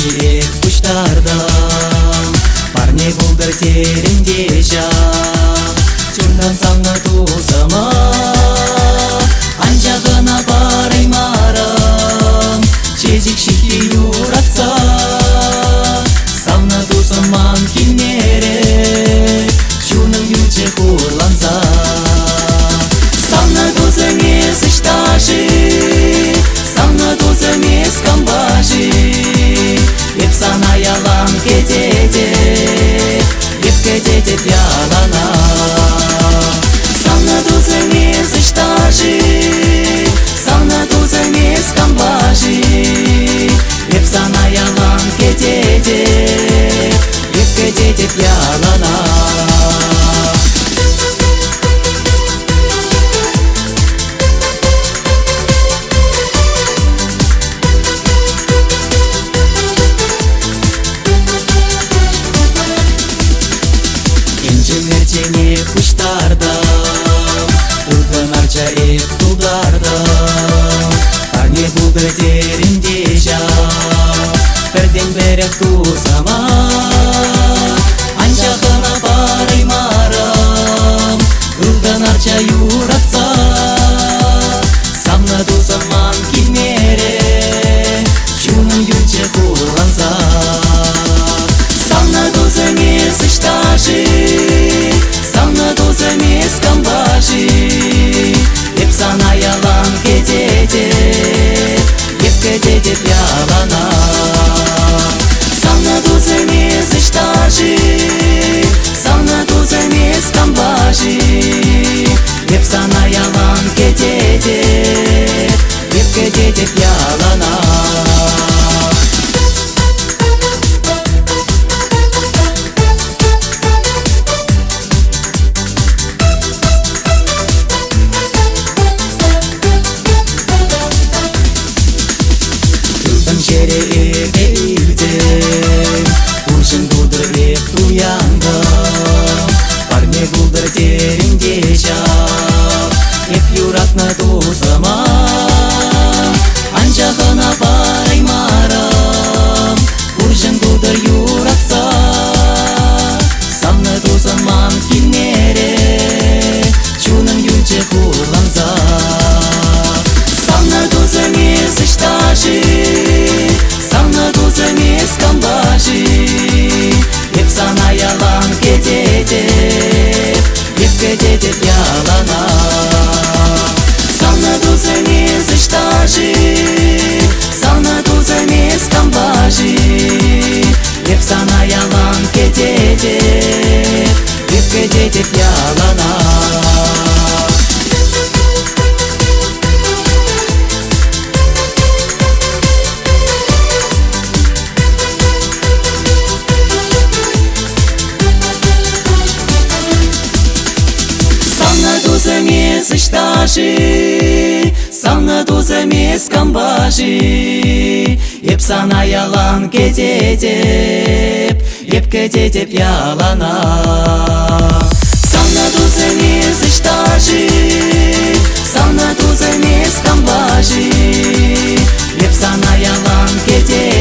биік құштардан парне бұлдыр тереңде жан чурдан саңна тусама анжағына барай марам чезик шикке юратса саңна тусаман кинере чуның юлче хурланса саңна тусың ес ішташи саңна тусың ес камбаши еп сана ялан кетете еп кетете пялана саңна тусың ес ішташи саңна тусың ес камбаши еп сана ялан кетете еп кетете пялана Мерчене куштардан Ылдынарча эп тулдардан Парне бұлдыр терінде жан Бірден бәрек тусама Анчақына барай марам Ылдынарча юратса Самна тусаман кинере Чуның юлче куланса Самна тусың ес ішташи саңна тусың ес камбаши еп сана ялан кетете еп кетете пялана саңна тусың ес ішташи саңна тусың ес камбаши еп сана ялан кетете еп кетете пялана Чере эйде Ушын бұлдыр еп туяндым Парне бұлдыр тереңде жан Еп юратна тусама Анжағына барай марам Ушын бұлдыр юратса Самны тусаман кинере Чуның юлче хурланса Самны тусың ес ішташи Саңна тусың ес камбаши еп сана ялан кетете еп кетете пялана Саңна тусың ес ішташи саңна тусың ес камбаши еп сана ялан кетете еп кетете пялана тусың ес ішташи саңна тусың ес камбаши еп сана ялан кетете еп кетете пялана саңна тусың ес ішташи саңна тусың ес камбаши еп сана ялан кетете